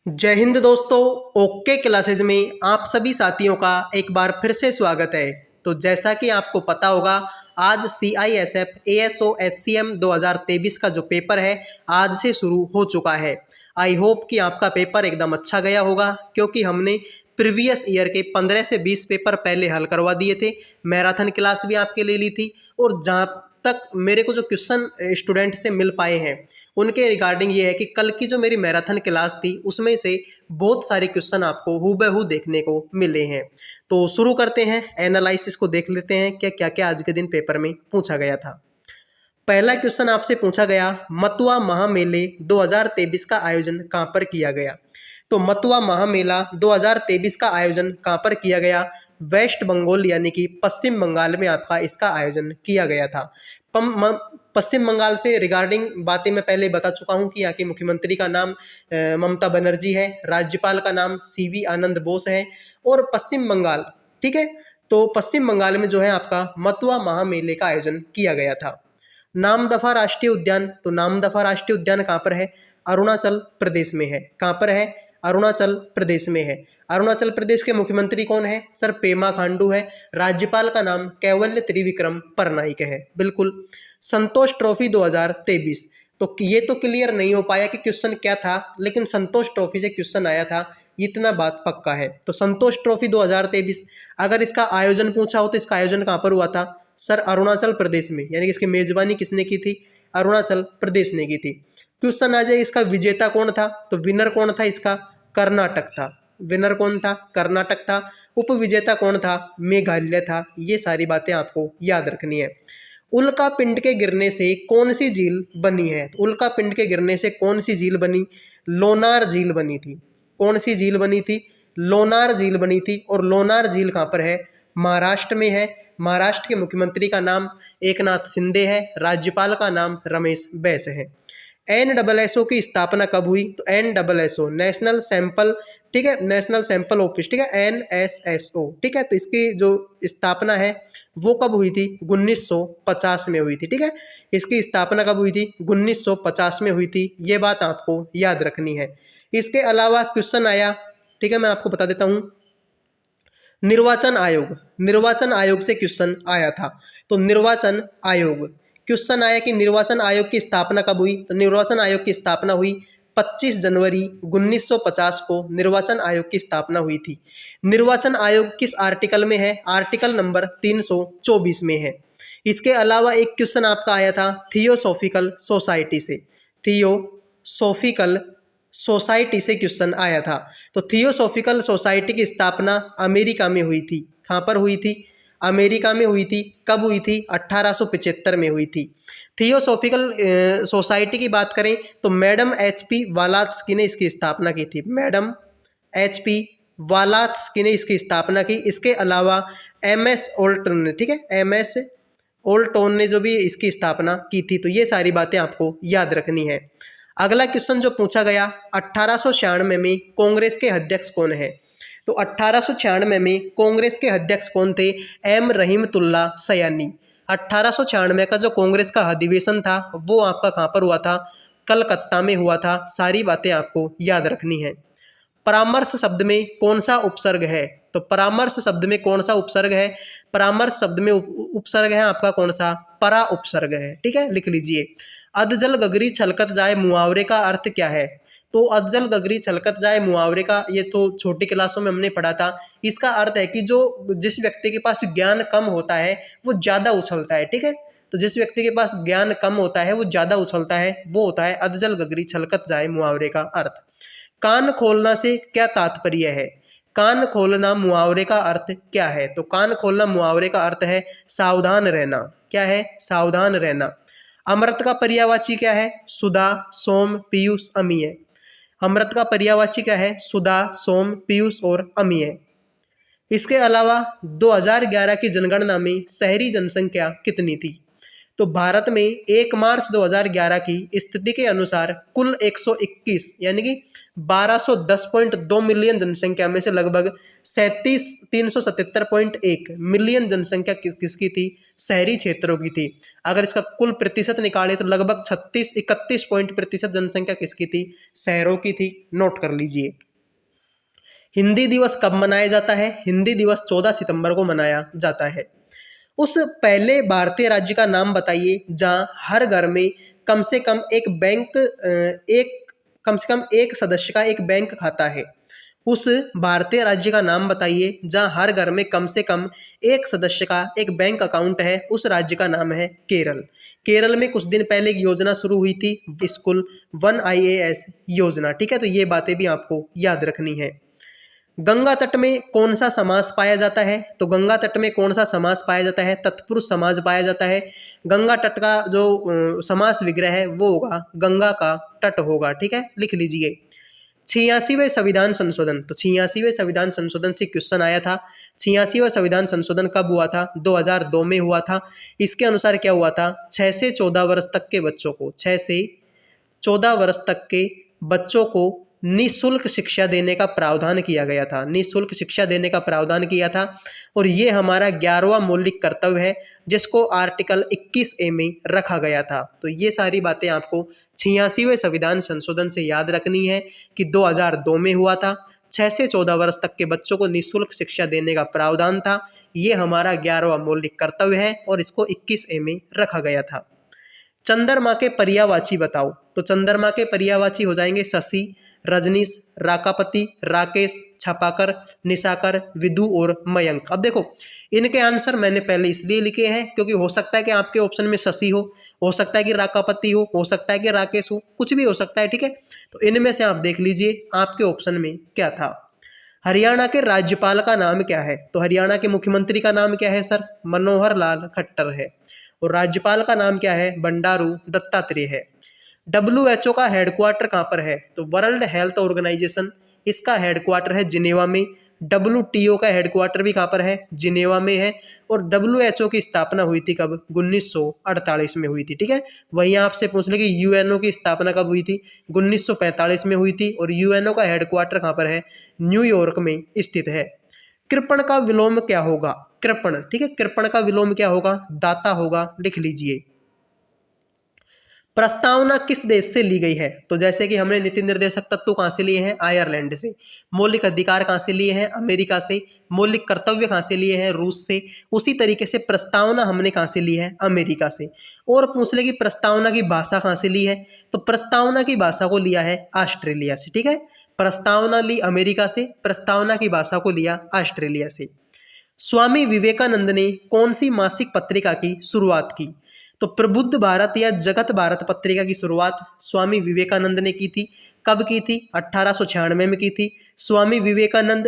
जय हिंद दोस्तों। Okay classes में आप सभी साथियों का एक बार फिर से स्वागत है। तो जैसा कि आपको पता होगा, आज CISF ASO HCM 2023 का जो पेपर है आज से शुरू हो चुका है। आई होप कि आपका पेपर एकदम अच्छा गया होगा, क्योंकि हमने प्रीवियस ईयर के 15 से 20 पेपर पहले हल करवा दिए थे। मैराथन क्लास भी आपके ले ली थी, और जहाँ तक मेरे को जो क्वेश्चन स्टूडेंट से मिल पाए हैं उनके रिगार्डिंग ये है कि कल की जो मेरी मैराथन क्लास थी उसमें से बहुत सारे क्वेश्चन आपको हूबहू देखने को मिले हैं। तो शुरू करते हैं, एनालिसिस को देख लेते हैं कि क्या क्या आज के दिन पेपर में पूछा गया था। पहला क्वेश्चन आपसे पूछा गया, मतुआ महामेले 2023 का आयोजन कहाँ पर किया गया। तो मतुआ महामेला 2023 का आयोजन कहाँ पर किया गया? वेस्ट बंगाल यानी कि पश्चिम बंगाल में आपका इसका आयोजन किया गया था। पश्चिम बंगाल से रिगार्डिंग बातें मैं पहले बता चुका हूं कि यहाँ के मुख्यमंत्री का नाम ममता बनर्जी है, राज्यपाल का नाम CV आनंद बोस है, और पश्चिम बंगाल, ठीक है, तो पश्चिम बंगाल में जो है आपका मतुआ महामेले का आयोजन किया गया था। नामदफा राष्ट्रीय उद्यान, तो नामदफा राष्ट्रीय उद्यान कहाँ पर है? अरुणाचल प्रदेश में है। कहाँ पर है? अरुणाचल प्रदेश में है। अरुणाचल प्रदेश के मुख्यमंत्री कौन है? सर पेमा खांडू है। राज्यपाल का नाम कैवल्य त्रिविक्रम परनाइक है। बिल्कुल। संतोष ट्रॉफी 2023, तो ये तो क्लियर नहीं हो पाया कि क्वेश्चन क्या था, लेकिन संतोष ट्रॉफी से क्वेश्चन आया था, इतना बात पक्का है। तो संतोष ट्रॉफी 2023, अगर इसका आयोजन पूछा हो तो इसका आयोजन कहाँ पर हुआ था? सर अरुणाचल प्रदेश में, यानी कि इसकी मेजबानी किसने की थी? अरुणाचल प्रदेश ने की थी। क्वेश्चन आ जाए इसका विजेता कौन था, तो विनर कौन था इसका? कर्नाटक था। विनर कौन था? कर्नाटक था। उपविजेता कौन था? मेघालय था। ये सारी बातें आपको याद रखनी है। उल्का पिंड के गिरने से कौन सी झील बनी है? तो उल्का पिंड के गिरने से कौन सी झील बनी? लोनार झील बनी थी। कौन सी झील बनी थी? लोनार झील बनी थी। और लोनार झील कहाँ पर है? महाराष्ट्र में है। महाराष्ट्र के मुख्यमंत्री का नाम एकनाथ शिंदे है। राज्यपाल का नाम रमेश बैस है। NSSO की स्थापना कब हुई? तो NSSO नेशनल सैंपल, ठीक है, नेशनल सैंपल ऑफिस, ठीक है, NSSO, ठीक है, तो इसकी जो स्थापना है वो कब हुई थी? 1950 में हुई थी। ठीक है, इसकी स्थापना कब हुई थी? 1950 में हुई थी। ये बात आपको याद रखनी है। इसके अलावा क्वेश्चन आया, ठीक है, मैं आपको बता देता हूँ। निर्वाचन आयोग, निर्वाचन आयोग से क्वेश्चन आया था। तो निर्वाचन आयोग, क्वेश्चन आया कि निर्वाचन आयोग की स्थापना कब हुई? तो निर्वाचन आयोग की स्थापना हुई 25 जनवरी 1950 को निर्वाचन आयोग की स्थापना हुई थी। निर्वाचन आयोग किस आर्टिकल में है? आर्टिकल नंबर 324 में है। इसके अलावा एक क्वेश्चन आपका आया था थियोसॉफिकल सोसाइटी से। थियोसॉफिकल सोसाइटी से क्वेश्चन आया था। तो थियोसॉफिकल सोसाइटी की स्थापना अमेरिका में हुई थी। कहाँ पर हुई थी? अमेरिका में हुई थी। कब हुई थी? 1875 में हुई थी। थियोसॉफिकल सोसाइटी की बात करें तो मैडम HP वालात्स्की ने इसकी स्थापना की थी। मैडम HP वालात्स्की ने इसकी स्थापना की। इसके अलावा MS ओल्टन ने, ठीक है, MS ओल्टोन ने जो भी इसकी स्थापना की थी। तो ये सारी बातें आपको याद रखनी है। अगला क्वेश्चन जो पूछा गया, 1896 में कांग्रेस के अध्यक्ष कौन है? तो 1896 में कांग्रेस के अध्यक्ष कौन थे? M रहीमतुल्ला सयानी। 1896 का जो कांग्रेस का अधिवेशन था वो आपका कहाँ पर हुआ था? कलकत्ता में हुआ था। सारी बातें आपको याद रखनी है। परामर्श शब्द में कौन सा उपसर्ग है? तो परामर्श शब्द में कौन सा उपसर्ग है? परामर्श शब्द में उपसर्ग है आपका कौन सा? परा उपसर्ग है। ठीक है, लिख लीजिए। अधजल गगरी छलकत जाए मुहावरे का अर्थ क्या है? तो अधजल गगरी छलकत जाए मुहावरे का, ये तो छोटी क्लासों में हमने पढ़ा था। इसका अर्थ है कि जो जिस व्यक्ति के पास ज्ञान कम होता है वो ज़्यादा उछलता है। ठीक है, तो जिस व्यक्ति के पास ज्ञान कम होता है वो ज़्यादा उछलता है, वो होता है अधजल गगरी छलकत जाए मुहावरे का अर्थ। कान खोलना से क्या तात्पर्य है? कान खोलना मुहावरे का अर्थ क्या है? तो कान खोलना मुहावरे का अर्थ है सावधान रहना। क्या है? सावधान रहना। अमृत का पर्यायवाची क्या है? सुधा, सोम, पीयूष, अमीय। अमृत का पर्यायवाची क्या है? सुधा, सोम, पीयूष और अमीय। इसके अलावा 2011 की जनगणना में शहरी जनसंख्या कितनी थी? तो भारत में 1 मार्च 2011 की स्थिति के अनुसार कुल 121 यानी कि 1210.2 मिलियन जनसंख्या में से लगभग 377.1 मिलियन जनसंख्या किसकी थी? शहरी क्षेत्रों की थी। अगर इसका कुल प्रतिशत निकाले तो लगभग 31% जनसंख्या किसकी थी? शहरों की थी। नोट कर लीजिए। हिंदी दिवस कब मनाया जाता है? हिंदी दिवस 14 सितंबर को मनाया जाता है। उस पहले भारतीय राज्य का नाम बताइए जहां हर घर में कम से कम एक सदस्य का एक बैंक खाता है। उस भारतीय राज्य का नाम बताइए जहां हर घर में कम से कम एक सदस्य का एक बैंक अकाउंट है। उस राज्य का नाम है केरल। केरल में कुछ दिन पहले एक योजना शुरू हुई थी, स्कूल 1 IAS योजना। ठीक है, तो ये बातें भी आपको याद रखनी है। गंगा तट में कौन सा समास पाया जाता है? तो गंगा तट में कौन सा समास पाया जाता है? तत्पुरुष समास पाया जाता है। गंगा तट का जो समास विग्रह है वो होगा गंगा का तट होगा। ठीक है, लिख लीजिए। 86वें संविधान संशोधन, तो 86वें संविधान संशोधन से क्वेश्चन आया था। 86वां संविधान संशोधन कब हुआ था? 2002 में हुआ था। इसके अनुसार क्या हुआ था? 6 से 14 वर्ष तक के बच्चों को 6 से 14 वर्ष तक के बच्चों को निःशुल्क शिक्षा देने का प्रावधान किया गया था। निःशुल्क शिक्षा देने का प्रावधान किया था और ये हमारा 11वां मौलिक कर्तव्य है जिसको आर्टिकल 21A में रखा गया था। तो ये सारी बातें आपको 86वें संविधान संशोधन से याद रखनी है कि 2002 में हुआ था। 6 से 14 वर्ष तक के बच्चों को निःशुल्क शिक्षा देने का प्रावधान था। ये हमारा 11वां मौलिक कर्तव्य है और इसको 21A में रखा गया था। चंद्रमा के पर्यायवाची बताओ। तो चंद्रमा के पर्यायवाची हो जाएंगे शशि, रजनीश, राकापति, राकेश, छपाकर, निशाकर, विदु और मयंक। अब देखो इनके आंसर मैंने पहले इसलिए लिखे हैं क्योंकि हो सकता है कि आपके ऑप्शन में शशि हो सकता है कि राकापति हो सकता है कि राकेश हो, कुछ भी हो सकता है। ठीक है, तो इनमें से आप देख लीजिए आपके ऑप्शन में क्या था। हरियाणा के राज्यपाल का नाम क्या है? तो हरियाणा के मुख्यमंत्री का नाम क्या है सर? मनोहर लाल खट्टर है। और राज्यपाल का नाम क्या है? बंडारू दत्तात्रेय है। WHO का हेडक्वार्टर कहाँ पर है? तो वर्ल्ड हेल्थ ऑर्गेनाइजेशन, इसका हेडक्वार्टर है जिनेवा में। WTO का हेडक्वार्टर भी कहाँ पर है? जिनेवा में है। और WHO की स्थापना हुई थी कब? 1948 में हुई थी। ठीक है, वहीं आपसे पूछ ले कि UNO की स्थापना कब हुई थी? 1945 में हुई थी। और UNO का हेडक्वार्टर कहाँ पर है? न्यूयॉर्क में स्थित है। कृपण का विलोम क्या होगा? कृपण, ठीक है, कृपण का विलोम क्या होगा? दाता होगा। लिख लीजिए। प्रस्तावना किस देश से ली गई है? तो जैसे कि हमने नीति निर्देशक तत्व कहाँ से लिए हैं? आयरलैंड से। मौलिक अधिकार कहाँ से लिए हैं? अमेरिका से। मौलिक कर्तव्य कहाँ से लिए हैं? रूस से। उसी तरीके से प्रस्तावना हमने कहाँ से ली है? अमेरिका से। और पूछ ले कि प्रस्तावना की भाषा कहाँ से ली है? तो प्रस्तावना की भाषा को लिया है ऑस्ट्रेलिया से। ठीक है, प्रस्तावना ली अमेरिका से, प्रस्तावना की भाषा को लिया ऑस्ट्रेलिया से। स्वामी विवेकानंद ने कौन सी मासिक पत्रिका की शुरुआत की? तो प्रबुद्ध भारत या जगत भारत पत्रिका की शुरुआत स्वामी विवेकानंद ने की थी। कब की थी? 1896 में की थी। स्वामी विवेकानंद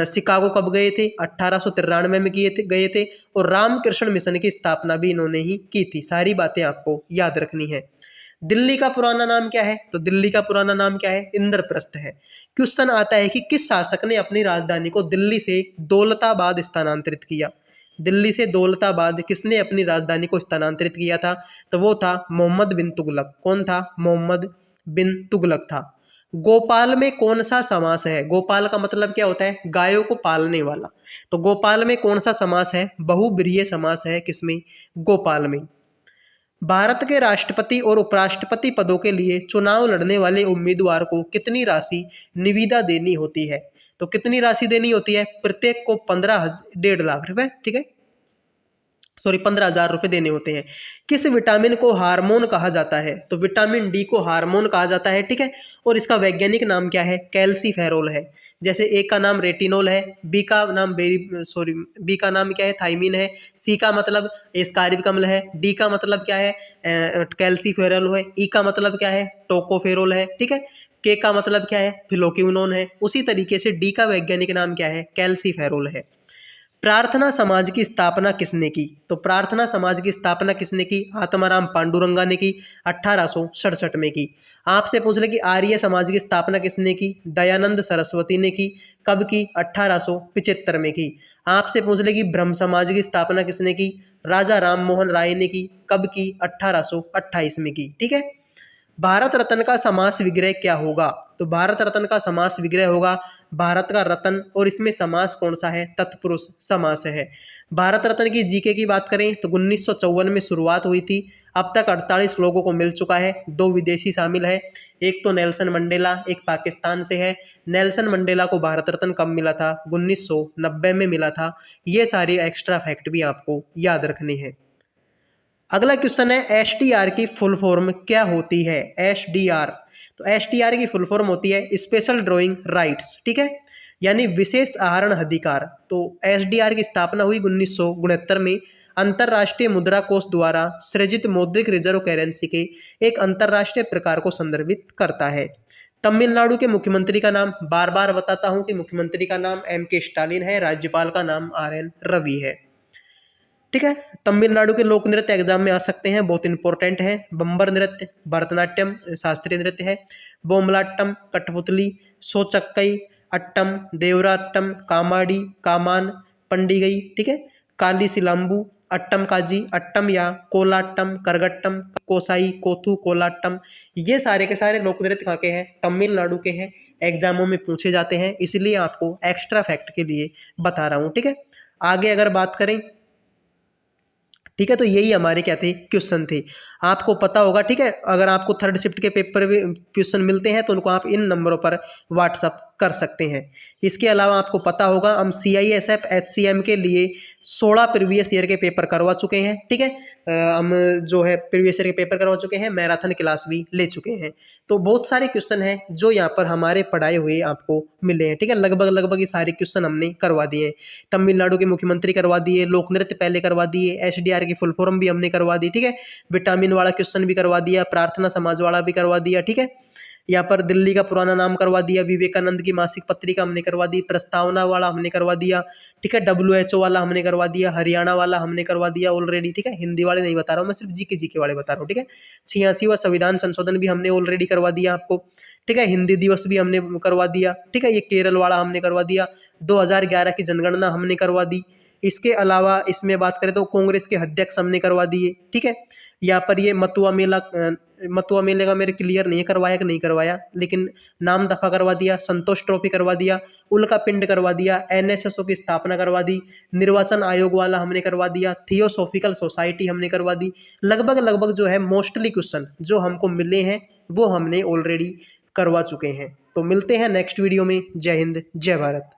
शिकागो कब गए थे? 1893 में गए थे। और रामकृष्ण मिशन की स्थापना भी इन्होंने ही की थी। सारी बातें आपको याद रखनी है। दिल्ली का पुराना नाम क्या है? तो दिल्ली का पुराना नाम क्या है? इंद्रप्रस्थ है। क्वेश्चन आता है कि किस शासक ने अपनी राजधानी को दिल्ली से दौलताबाद स्थानांतरित किया? दिल्ली से दौलताबाद किसने अपनी राजधानी को स्थानांतरित किया था? तो वो था मोहम्मद बिन तुगलक। कौन था? मोहम्मद बिन तुगलक था। गोपाल में कौन सा समास है? गोपाल का मतलब क्या होता है? गायों को पालने वाला। तो गोपाल में कौन सा समास है? बहुब्रीहि समास है। किसमें? गोपाल में। भारत के राष्ट्रपति और उपराष्ट्रपति पदों के लिए चुनाव लड़ने वाले उम्मीदवार को कितनी राशि निविदा देनी होती है? तो कितनी राशि देनी होती है? प्रत्येक को 1.5 लाख रुपए। ठीक है, सॉरी 15,000 रुपए देने होते हैं। किस विटामिन को हार्मोन कहा जाता है? तो विटामिन डी को हार्मोन कहा जाता है। ठीक है, और इसका वैज्ञानिक नाम क्या है? कैल्सीफेरोल है। जैसे ए का नाम रेटिनोल है, बी का नाम क्या है? थाइमिन है। सी का मतलब एस्कार्बिक अम्ल है। डी का मतलब क्या है? कैल्सीफेरोल है। ई का मतलब क्या है? टोकोफेरोल है। ठीक है, के का मतलब क्या है? फिलोक्विनोन है। उसी तरीके से डी का वैज्ञानिक नाम क्या है? कैल्सीफेरोल है। प्रार्थना समाज की स्थापना किसने की? तो प्रार्थना समाज की स्थापना किसने की? आत्माराम पांडुरंगा ने की, 1867 में की। आपसे पूछ ले कि आर्य समाज की स्थापना किसने की? दयानंद सरस्वती ने की। कब की? 1875 में की। आपसे पूछ ले कि ब्रह्म समाज की स्थापना किसने की? राजा राम मोहन राय ने की। कब की? 1828 में की। ठीक है। भारत रत्न का समास विग्रह क्या होगा? तो भारत रत्न का समास विग्रह होगा भारत का रत्न, और इसमें समास कौन सा है? तत्पुरुष समास है। भारत रत्न की जीके की बात करें तो 1954 में शुरुआत हुई थी। अब तक 48 लोगों को मिल चुका है, 2 विदेशी शामिल है। एक तो नेल्सन मंडेला, एक पाकिस्तान से है। नेल्सन मंडेला को भारत रत्न कब मिला था? 1990 में मिला था। ये सारे एक्स्ट्रा फैक्ट भी आपको याद रखने हैं। अगला क्वेश्चन है एसडीआर की फुल फॉर्म क्या होती है? एसडीआर, तो एसडीआर की फुल फॉर्म होती है स्पेशल ड्राइंग राइट्स। ठीक है, यानी विशेष आहरण अधिकार। तो एसडीआर की स्थापना हुई 1969 में अंतर्राष्ट्रीय मुद्रा कोष द्वारा सृजित मौद्रिक रिजर्व करेंसी के एक अंतर्राष्ट्रीय प्रकार को संदर्भित करता है। तमिलनाडु के मुख्यमंत्री का नाम, बार बार बताता हूं कि मुख्यमंत्री का नाम एम.के. स्टालिन है, राज्यपाल का नाम आर.एन. रवि है। ठीक है, तमिलनाडु के लोक नृत्य एग्जाम में आ सकते हैं, बहुत इंपॉर्टेंट है। बम्बर नृत्य, भरतनाट्यम शास्त्रीय नृत्य है, बोमलाट्टम, कठपुतली, सोचक्कई, अट्टम, देवराट्टम, कामाड़ी, कामान, पंडिगई। ठीक है, काली सिलाम्बू, अट्टम काजी, अट्टम या कोलाट्टम, करगट्टम, कोसाई, कोथू, कोलाट्टम। ये सारे के सारे लोक नृत्य कहाँ के हैं? तमिलनाडु के हैं। एग्जामों में पूछे जाते हैं, इसलिए आपको एक्स्ट्रा फैक्ट के लिए बता रहा हूँ। ठीक है, आगे अगर बात करें, ठीक है, तो यही हमारे क्या थे? क्वेश्चन थे। आपको पता होगा, ठीक है, अगर आपको थर्ड शिफ्ट के पेपर में क्वेश्चन मिलते हैं तो उनको आप इन नंबरों पर व्हाट्सअप कर सकते हैं। इसके अलावा आपको पता होगा हम CISF HCM के लिए 16 प्रीवियस ईयर के पेपर करवा चुके हैं। ठीक है, हम जो है प्रीवियस ईयर के पेपर करवा चुके हैं, मैराथन क्लास भी ले चुके हैं। तो बहुत सारे क्वेश्चन हैं जो यहाँ पर हमारे पढ़ाए हुए आपको मिले हैं। ठीक है, लगभग ये सारे क्वेश्चन हमने करवा दिए। तमिलनाडु के मुख्यमंत्री करवा दिए, लोक नृत्य पहले करवा दिए, SDR की फुल फॉर्म भी हमने करवा दी। ठीक है, विटामिन वाला क्वेश्चन भी करवा दिया, प्रार्थना समाज वाला भी करवा दिया। ठीक है, यहाँ पर दिल्ली का पुराना नाम करवा दिया, विवेकानंद की मासिक पत्रिका हमने करवा दी, प्रस्तावना वाला हमने करवा दिया। ठीक है, WHO वाला हमने करवा दिया, हरियाणा वाला हमने करवा दिया ऑलरेडी। ठीक है, हिंदी वाले नहीं बता रहा हूँ मैं, सिर्फ जीके वाले बता रहा हूँ। ठीक है, 86वां संविधान संशोधन भी हमने ऑलरेडी करवा दिया आपको। ठीक है, हिंदी दिवस भी हमने करवा दिया। ठीक है, ये केरल वाला हमने करवा दिया। 2011 की जनगणना हमने करवा दी। इसके अलावा इसमें बात करें तो कांग्रेस के अध्यक्ष हमने करवा दिए। ठीक है, यहाँ पर ये मतुआ मेले का मेरे क्लियर नहीं करवाया कि नहीं करवाया, लेकिन नाम दफा करवा दिया, संतोष ट्रॉफी करवा दिया, उल्का पिंड करवा दिया, NSSO की स्थापना करवा दी, निर्वाचन आयोग वाला हमने करवा दिया, थियोसॉफिकल सोसाइटी हमने करवा दी। लगभग जो है मोस्टली क्वेश्चन जो हमको मिले हैं वो हमने ऑलरेडी करवा चुके हैं। तो मिलते हैं नेक्स्ट वीडियो में। जय हिंद, जय भारत।